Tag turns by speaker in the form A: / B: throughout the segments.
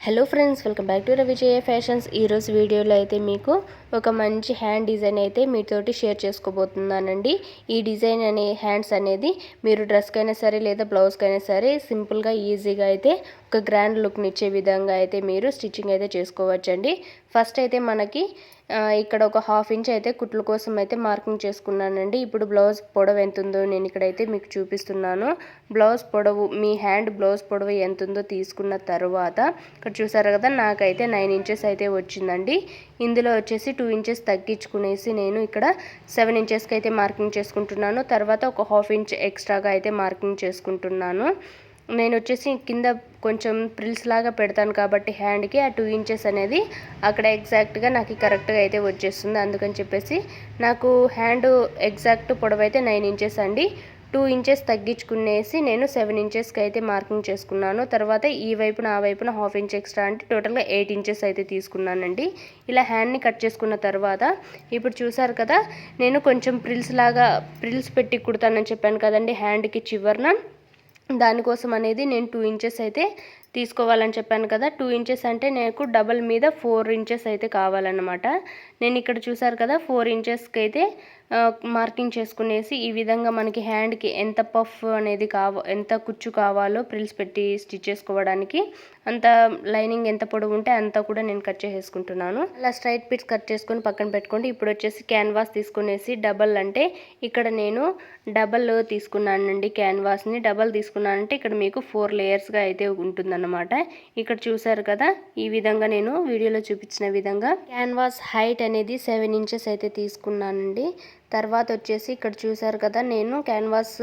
A: Hello friends, welcome back to Ravijaya fashions. ఈరోజు వీడియోలో అయితే మీకు ఒక మంచి హ్యాండ్ డిజైన్ అయితే మీతోటి షేర్ చేసుకోబోతున్నానండి. ఈ డిజైన్ హ్యాండ్స్ అనేది మీరు డ్రెస్కైనా సరే లేదా బ్లౌజ్కైనా సరే సింపుల్గా ఈజీగా అయితే ఒక గ్రాండ్ లుక్ని ఇచ్చే విధంగా అయితే మీరు స్టిచ్చింగ్ అయితే చేసుకోవచ్చండి. ఫస్ట్ అయితే మనకి ఇక్కడ ఒక 1/2 ఇంచ్ అయితే కుట్ల కోసం అయితే మార్కింగ్ చేసుకున్నానండి. ఇప్పుడు బ్లౌజ్ పొడవు ఎంత ఉందో నేను ఇక్కడైతే మీకు చూపిస్తున్నాను. బ్లౌజ్ పొడవు, మీ హ్యాండ్ బ్లౌజ్ పొడవు ఎంత ఉందో తీసుకున్న తర్వాత ఇక్కడ చూసారు కదా, నాకైతే 9 ఇంచెస్ అయితే వచ్చిందండి. ఇందులో వచ్చేసి 2 ఇంచెస్ తగ్గించుకునేసి నేను ఇక్కడ 7 ఇంచెస్కి అయితే మార్కింగ్ చేసుకుంటున్నాను. తర్వాత ఒక 1/2 ఇంచ్ ఎక్స్ట్రాగా అయితే మార్కింగ్ చేసుకుంటున్నాను. నేను వచ్చేసి కింద కొంచెం ప్రిల్స్ లాగా పెడతాను కాబట్టి హ్యాండ్కి ఆ 2 ఇంచెస్ అనేది అక్కడ ఎగ్జాక్ట్గా నాకు కరెక్ట్గా అయితే వచ్చేస్తుంది. అందుకని చెప్పేసి నాకు హ్యాండ్ ఎగ్జాక్ట్ పొడవు అయితే 9 ఇంచెస్ అండి. 2 ఇంచెస్ తగ్గించుకునేసి నేను 7 ఇంచెస్కి అయితే మార్కింగ్ చేసుకున్నాను. తర్వాత ఈ వైపున ఆ వైపున 1/2 ఇంచ్ ఎక్స్ట్రా అంటే టోటల్గా 8 ఇంచెస్ అయితే తీసుకున్నానండి. ఇలా హ్యాండ్ని కట్ చేసుకున్న తర్వాత ఇప్పుడు చూసారు కదా, నేను కొంచెం ప్రిల్స్ పెట్టి కుడతానని చెప్పాను కదండి హ్యాండ్కి చివరన. దానికోసం అనేది నేను 2 ఇంచెస్ అయితే తీసుకోవాలని చెప్పాను కదా. 2 ఇంచెస్ అంటే నాకు డబల్ మీద 4 ఇంచెస్ అయితే కావాలన్నమాట. నేను ఇక్కడ చూసారు కదా 4 ఇంచెస్కి అయితే మార్కింగ్ చేసుకునేసి ఈ విధంగా మనకి హ్యాండ్కి ఎంత పఫ్ అనేది ఎంత కుచ్చు కావాలో ప్రిల్స్ పెట్టి స్టిచ్ చేసుకోవడానికి అంత లైనింగ్ ఎంత పొడవు ఉంటే అంతా కూడా నేను కట్ చేసేసుకుంటున్నాను. అలా స్ట్రైట్ పిట్స్ కట్ చేసుకొని పక్కన పెట్టుకోండి. ఇప్పుడు వచ్చేసి క్యాన్వాస్ తీసుకునేసి డబల్ అంటే ఇక్కడ నేను డబల్ తీసుకున్నానండి. క్యాన్వాస్ని డబల్ తీసుకున్నానంటే ఇక్కడ మీకు 4 లేయర్స్గా అయితే ఉంటుందన్నమాట. ఇక్కడ చూసారు కదా, ఈ విధంగా నేను వీడియోలో చూపించిన విధంగా క్యాన్వాస్ హైట్ అనేది 7 ఇంచెస్ అయితే తీసుకున్నానండి. తర్వాత వచ్చేసి ఇక్కడ చూసారు కదా, నేను క్యాన్వాస్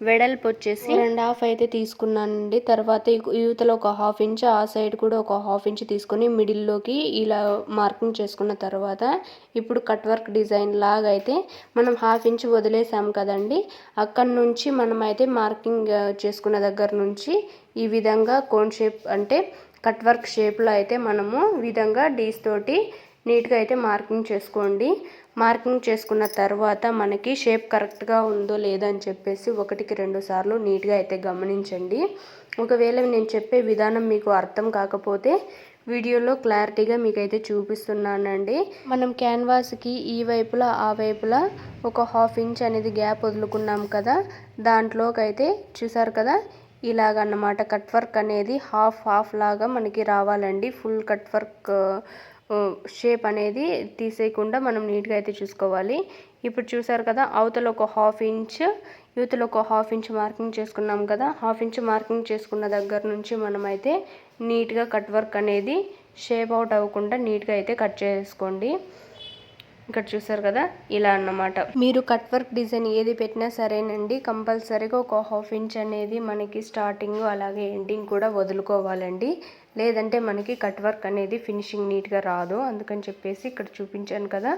A: వెడల్పు వచ్చేసి 2.5 అయితే తీసుకున్నానండి. తర్వాత యూతలో ఒక 1/2 ఇంచ్, ఆ సైడ్ కూడా ఒక 1/2 ఇంచ్ తీసుకొని మిడిల్లోకి ఇలా మార్కింగ్ చేసుకున్న తర్వాత ఇప్పుడు కట్ వర్క్ డిజైన్ లాగా అయితే మనం 1/2 ఇంచ్ వదిలేసాం కదండి, అక్కడ నుంచి మనం అయితే మార్కింగ్ చేసుకున్న దగ్గర నుంచి ఈ విధంగా కోన్ షేప్ అంటే కట్ వర్క్ షేప్లో అయితే మనము విధంగా డీస్ తోటి నీట్గా అయితే మార్కింగ్ చేసుకోండి. మార్కింగ్ చేసుకున్న తర్వాత మనకి షేప్ కరెక్ట్గా ఉందో లేదో అని చెప్పేసి 1కి 2 సార్లు నీట్గా అయితే గమనించండి. ఒకవేళ నేను చెప్పే విధానం మీకు అర్థం కాకపోతే వీడియోలో క్లారిటీగా మీకైతే చూపిస్తున్నానండి. మనం క్యాన్వాస్కి ఈ వైపులా ఆ వైపులా ఒక 1/2 ఇంచ్ అనేది గ్యాప్ వదులుకున్నాం కదా, దాంట్లోకి అయితే చూసారు కదా ఇలాగన్నమాట కట్ వర్క్ అనేది హాఫ్ లాగా మనకి రావాలండి. ఫుల్ కట్ వర్క్ షేప్ అనేది తీసేయకుండా మనం నీట్గా అయితే చూసుకోవాలి. ఇప్పుడు చూసారు కదా, అవతల ఒక 1/2 ఇంచ్, యూతలో ఒక 1/2 ఇంచ్ మార్కింగ్ చేసుకున్నాం కదా. 1/2 ఇంచ్ మార్కింగ్ చేసుకున్న దగ్గర నుంచి మనం అయితే నీట్గా కట్ వర్క్ అనేది షేప్ అవుట్ అవ్వకుండా నీట్గా అయితే కట్ చేసుకోండి. ఇక్కడ చూసారు కదా, ఇలా అన్నమాట. మీరు కట్ వర్క్ డిజైన్ ఏది పెట్టినా సరేనండి, కంపల్సరీగా ఒక 1/2 ఇంచ్ అనేది మనకి స్టార్టింగ్ అలాగే ఎండింగ్ కూడా వదులుకోవాలండి. లేదంటే మనకి కట్ వర్క్ అనేది ఫినిషింగ్ నీట్గా రాదు. అందుకని చెప్పేసి ఇక్కడ చూపించాను కదా,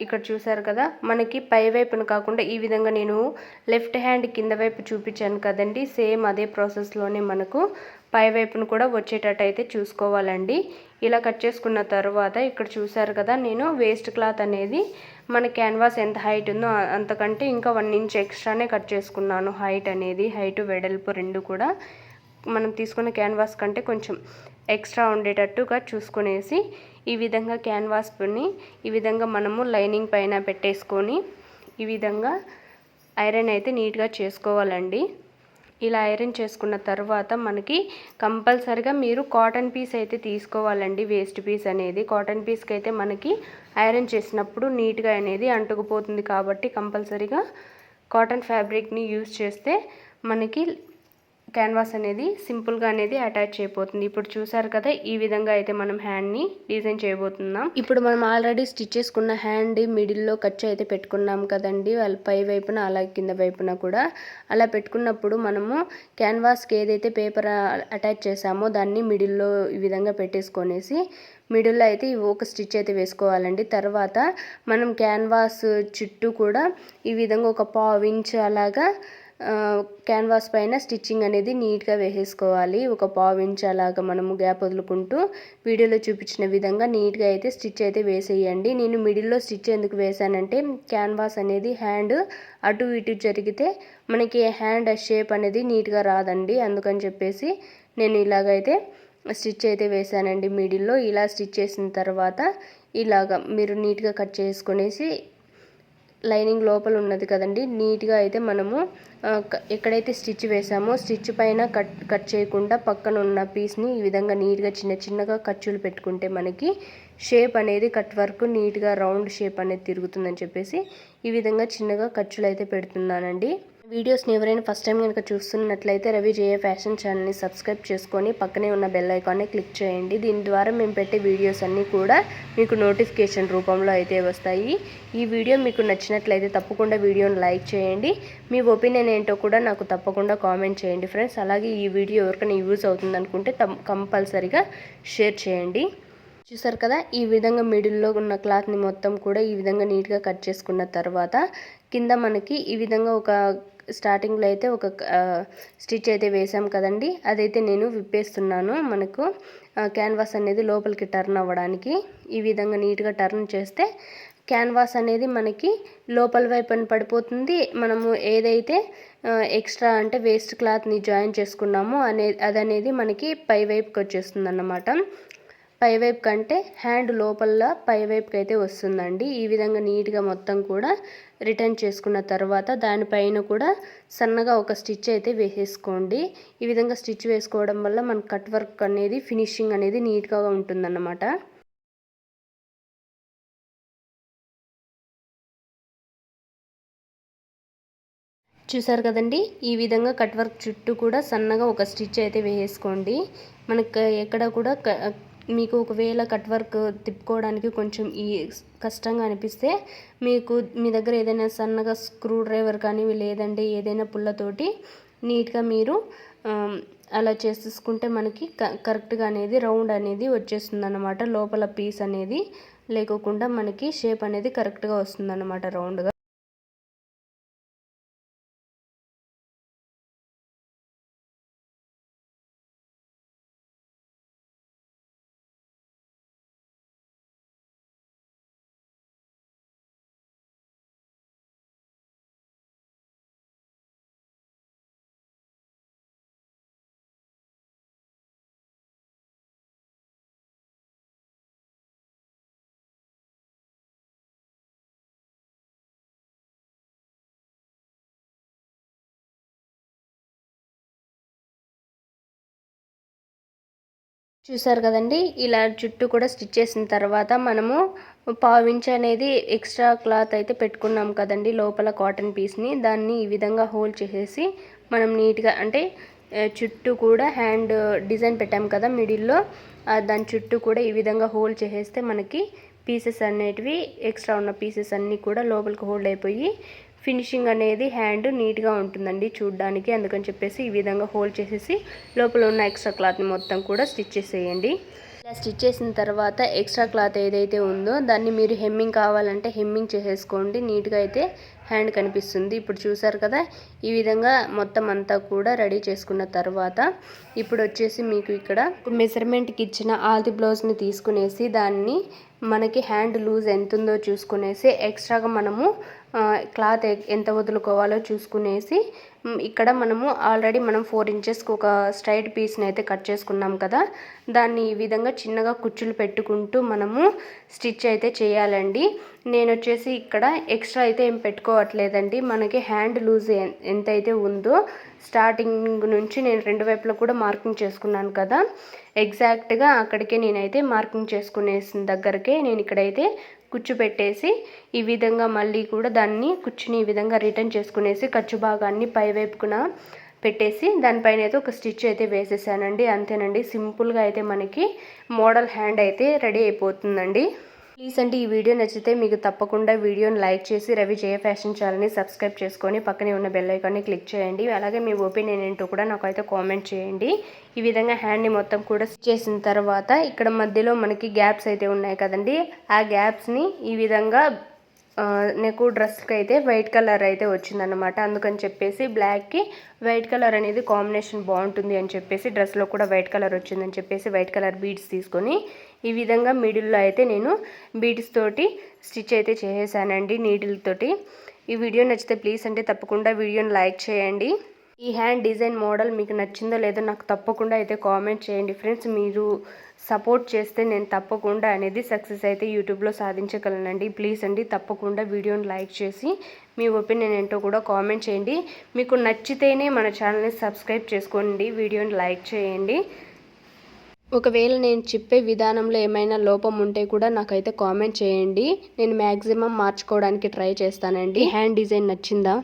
A: ఇక్కడ చూసారు కదా, మనకి పై వైపున కాకుండా ఈ విధంగా నేను లెఫ్ట్ హ్యాండ్ కింద వైపు చూపించాను కదండి, సేమ్ అదే ప్రాసెస్లోనే మనకు పై వైపును కూడా వచ్చేటట్టు అయితే చూసుకోవాలండి. ఇలా కట్ చేసుకున్న తర్వాత ఇక్కడ చూసారు కదా, నేను వేస్ట్ క్లాత్ అనేది మన క్యాన్వాస్ ఎంత హైట్ ఉందో అంతకంటే ఇంకా 1 ఇంచ్ ఎక్స్ట్రానే కట్ చేసుకున్నాను. హైట్ వెడల్పు రెండు కూడా మనం తీసుకున్న క్యాన్వాస్ కంటే కొంచెం ఎక్స్ట్రా ఉండేటట్టుగా చూసుకునేసి ఈ విధంగా క్యాన్వాస్ని ఈ విధంగా మనము లైనింగ్ పైన పెట్టేసుకొని ఈ విధంగా ఐరన్ అయితే నీట్గా చేసుకోవాలండి. ఇలా ఐరన్ చేసుకున్న తర్వాత మనకి కంపల్సరిగా మీరు కాటన్ పీస్ అయితే తీసుకోవాలండి. వేస్ట్ పీస్ అనేది కాటన్ పీస్కి అయితే మనకి ఐరన్ చేసినప్పుడు నీట్గా అనేది అంటుకుపోతుంది కాబట్టి కంపల్సరిగా కాటన్ ఫ్యాబ్రిక్ని యూజ్ చేస్తే మనకి క్యాన్వాస్ అనేది సింపుల్గా అనేది అటాచ్ అయిపోతుంది. ఇప్పుడు చూసారు కదా, ఈ విధంగా అయితే మనం హ్యాండ్ని డిజైన్ చేయబోతున్నాం. ఇప్పుడు మనం ఆల్రెడీ స్టిచ్ చేసుకున్న హ్యాండ్ మిడిల్లో ఖర్చు అయితే పెట్టుకున్నాం కదండి, వాళ్ళ పై వైపున అలాగే కింద వైపున కూడా. అలా పెట్టుకున్నప్పుడు మనము క్యాన్వాస్కి ఏదైతే పేపర్ అటాచ్ చేసామో దాన్ని మిడిల్లో ఈ విధంగా పెట్టేసుకొనేసి మిడిల్లో అయితే ఒక స్టిచ్ అయితే వేసుకోవాలండి. తర్వాత మనం క్యాన్వాస్ చుట్టూ కూడా ఈ విధంగా ఒక 1/2 ఇంచ్ అలాగా క్యాన్వాస్ పైన స్టిచ్చింగ్ అనేది నీట్గా వేసేసుకోవాలి. ఒక 1/2 ఇంచ్ అలాగా మనము గ్యాప్ వదులుకుంటూ వీడియోలో చూపించిన విధంగా నీట్గా అయితే స్టిచ్ అయితే వేసేయండి. నేను మిడిల్లో స్టిచ్ ఎందుకు వేసానంటే క్యాన్వాస్ అనేది హ్యాండ్ అటు ఇటు జరిగితే మనకి హ్యాండ్ షేప్ అనేది నీట్గా రాదండి. అందుకని చెప్పేసి నేను ఇలాగైతే స్టిచ్ అయితే వేసానండి మిడిల్లో. ఇలా స్టిచ్ చేసిన తర్వాత ఇలాగా మీరు నీట్గా కట్ చేసుకునేసి లైనింగ్ లోపల ఉన్నది కదండి, నీట్గా అయితే మనము ఎక్కడైతే స్టిచ్ వేసామో స్టిచ్ పైన కట్ చేయకుండా పక్కన ఉన్న పీస్ని ఈ విధంగా నీట్గా చిన్నగా ఖర్చులు పెట్టుకుంటే మనకి షేప్ అనేది కట్ వర్క్ నీట్గా రౌండ్ షేప్ అనేది తిరుగుతుందని చెప్పేసి ఈ విధంగా చిన్నగా ఖర్చులు అయితే పెడుతున్నానండి. వీడియోస్ని ఎవరైనా ఫస్ట్ టైం కనుక చూస్తున్నట్లయితే రవి జేఏ ఫ్యాషన్ ఛానల్ని సబ్స్క్రైబ్ చేసుకొని పక్కనే ఉన్న బెల్ ఐకాన్ని క్లిక్ చేయండి. దీని ద్వారా మేము పెట్టే వీడియోస్ అన్నీ కూడా మీకు నోటిఫికేషన్ రూపంలో అయితే వస్తాయి. ఈ వీడియో మీకు నచ్చినట్లయితే తప్పకుండా వీడియోని లైక్ చేయండి. మీ ఒపీనియన్ ఏంటో కూడా నాకు తప్పకుండా కామెంట్ చేయండి ఫ్రెండ్స్. అలాగే ఈ వీడియో ఎవరికైనా యూజ్ అవుతుంది అనుకుంటే కంపల్సరీగా షేర్ చేయండి. చూసారు కదా, ఈ విధంగా మిడిల్లో ఉన్న క్లాత్ని మొత్తం కూడా ఈ విధంగా నీట్గా కట్ చేసుకున్న తర్వాత కింద మనకి ఈ విధంగా ఒక స్టార్టింగ్లో అయితే ఒక స్టిచ్ అయితే వేసాం కదండి, అదైతే నేను విప్పేస్తున్నాను. మనకు క్యాన్వాస్ అనేది లోపలికి టర్న్ అవ్వడానికి ఈ విధంగా నీట్గా టర్న్ చేస్తే క్యాన్వాస్ అనేది మనకి లోపల వైపున పడిపోతుంది. మనము ఏదైతే ఎక్స్ట్రా అంటే వేస్ట్ క్లాత్ని జాయిన్ చేసుకున్నామో అదనేది మనకి పై వైపుకి వచ్చేస్తుంది అన్నమాట. పైవైపు కంటే హ్యాండ్ లోపల పైవైపుకి అయితే వస్తుందండి. ఈ విధంగా నీట్గా మొత్తం కూడా రిటర్న్ చేసుకున్న తర్వాత దానిపైన కూడా సన్నగా ఒక స్టిచ్ అయితే వేసేసుకోండి. ఈ విధంగా స్టిచ్ వేసుకోవడం వల్ల మన కట్ వర్క్ అనేది ఫినిషింగ్ అనేది నీట్గా ఉంటుందన్నమాట. చూసారు కదండి, ఈ విధంగా కట్ వర్క్ చుట్టూ కూడా సన్నగా ఒక స్టిచ్ అయితే వేసుకోండి. మనకు ఎక్కడ కూడా మీకు ఒకవేళ కట్ వర్క్ తిప్పుకోవడానికి కొంచెం కష్టంగా అనిపిస్తే మీకు మీ దగ్గర ఏదైనా సన్నగా స్క్రూ డ్రైవర్ కానీ లేదంటే ఏదైనా పుల్లతోటి నీట్గా మీరు అలా చేసేసుకుంటే మనకి కరెక్ట్గా అనేది రౌండ్ అనేది వచ్చేస్తుంది అన్నమాట. లోపల పీస్ అనేది లేకోకుండా మనకి షేప్ అనేది కరెక్ట్గా వస్తుంది అన్నమాట రౌండ్గా. చూసారు కదండి, ఇలా చుట్టూ కూడా స్టిచ్ చేసిన తర్వాత మనము పావించ్ అనేది ఎక్స్ట్రా క్లాత్ అయితే పెట్టుకున్నాం కదండి లోపల కాటన్ పీస్ని, దాన్ని ఈ విధంగా హోల్డ్ చేసేసి మనం నీట్గా అంటే చుట్టూ కూడా హ్యాండ్ డిజైన్ పెట్టాం కదా మిడిల్లో, దాని చుట్టూ కూడా ఈ విధంగా హోల్డ్ చేసేస్తే మనకి పీసెస్ అనేటివి ఎక్స్ట్రా ఉన్న పీసెస్ అన్నీ కూడా లోపలికి హోల్డ్ అయిపోయి ఫినిషింగ్ అనేది హ్యాండ్ నీట్గా ఉంటుందండి చూడడానికి. అందుకని చెప్పేసి ఈ విధంగా హోల్డ్ చేసేసి లోపల ఉన్న ఎక్స్ట్రా క్లాత్ని మొత్తం కూడా స్టిచ్ చేసేయండి. ఇలా స్టిచ్ చేసిన తర్వాత ఎక్స్ట్రా క్లాత్ ఏదైతే ఉందో దాన్ని మీరు హెమ్మింగ్ కావాలంటే హెమ్మింగ్ చేసేసుకోండి. నీట్గా అయితే హ్యాండ్ కనిపిస్తుంది. ఇప్పుడు చూసారు కదా, ఈ విధంగా మొత్తం అంతా కూడా రెడీ చేసుకున్న తర్వాత ఇప్పుడు వచ్చేసి మీకు ఇక్కడ మెజర్మెంట్కి ఇచ్చిన ఆల్ది బ్లౌజ్ని తీసుకునేసి దాన్ని మనకి హ్యాండ్ లూజ్ ఎంత ఉందో చూసుకునేసి ఎక్స్ట్రాగా మనము క్లాత్ ఎంత వదులుకోవాలో చూసుకునేసి ఇక్కడ మనము ఆల్రెడీ మనం 4 ఇంచెస్కి ఒక స్ట్రైట్ పీస్ని అయితే కట్ చేసుకున్నాం కదా, దాన్ని ఈ విధంగా చిన్నగా కుచ్చులు పెట్టుకుంటూ మనము స్టిచ్ అయితే చేయాలండి. నేను వచ్చేసి ఇక్కడ ఎక్స్ట్రా అయితే ఏం పెట్టుకోవట్లేదండి. మనకి హ్యాండ్ లూజ్ ఎంతైతే ఉందో స్టార్టింగ్ నుంచి నేను 2 వైపులా కూడా మార్కింగ్ చేసుకున్నాను కదా, ఎగ్జాక్ట్గా అక్కడికే నేనైతే మార్కింగ్ చేసుకునేసిన దగ్గరకే నేను ఇక్కడైతే కుచ్చు పెట్టేసి ఈ విధంగా మళ్ళీ కూడా దాన్ని కుచ్చుని ఈ విధంగా రిటర్న్ చేసుకునేసి ఖర్చు భాగాన్ని పై వైపున పెట్టేసి దానిపైన అయితే ఒక స్టిచ్ అయితే వేసేసానండి. అంతేనండి, సింపుల్గా అయితే మనకి మోడల్ హ్యాండ్ అయితే రెడీ అయిపోతుందండి. ప్లీజ్ అండి, ఈ వీడియో నచ్చితే మీకు తప్పకుండా వీడియోని లైక్ చేసి రవి జేఏ ఫ్యాషన్ ఛానల్ని సబ్స్క్రైబ్ చేసుకొని పక్కనే ఉన్న బెల్ ఐకాన్ని క్లిక్ చేయండి. అలాగే మీ ఒపీనియన్ ఏంటో కూడా నాకు అయితే కామెంట్ చేయండి. ఈ విధంగా హ్యాండ్ని మొత్తం కూడా చేసిన తర్వాత ఇక్కడ మధ్యలో మనకి గ్యాప్స్ అయితే ఉన్నాయి కదండి, ఆ గ్యాప్స్ని ఈ విధంగా నాకు డ్రెస్కి అయితే వైట్ కలర్ అయితే వచ్చిందనమాట. అందుకని చెప్పేసి బ్లాక్కి వైట్ కలర్ అనేది కాంబినేషన్ బాగుంటుంది అని చెప్పేసి డ్రెస్లో కూడా వైట్ కలర్ వచ్చిందని చెప్పేసి వైట్ కలర్ బీడ్స్ తీసుకొని ఈ విధంగా మిడిల్లో అయితే నేను బీడ్స్ తోటి స్టిచ్ అయితే చేసేసానండి నీడిల్ తోటి. ఈ వీడియో నచ్చితే ప్లీజ్ అంటే తప్పకుండా వీడియోని లైక్ చేయండి. ఈ హ్యాండ్ డిజైన్ మోడల్ మీకు నచ్చిందో లేదో నాకు తప్పకుండా అయితే కామెంట్ చేయండి ఫ్రెండ్స్. మీరు సపోర్ట్ చేస్తే నేను తప్పకుండా అనేది సక్సెస్ అయితే యూట్యూబ్లో సాధించగలనండి. ప్లీజ్ అండి తప్పకుండా వీడియోని లైక్ చేసి మీ ఒపీనియన్ ఏంటో కూడా కామెంట్ చేయండి. మీకు నచ్చితేనే మన ఛానల్ని సబ్స్క్రైబ్ చేసుకోండి, వీడియోని లైక్ చేయండి. ఒకవేళ నేను చెప్పే విధానంలో ఏమైనా లోపం ఉంటే కూడా నాకైతే కామెంట్ చేయండి. నేను మ్యాక్సిమం మార్చుకోవడానికి ట్రై చేస్తానండి. హ్యాండ్ డిజైన్ నచ్చిందా?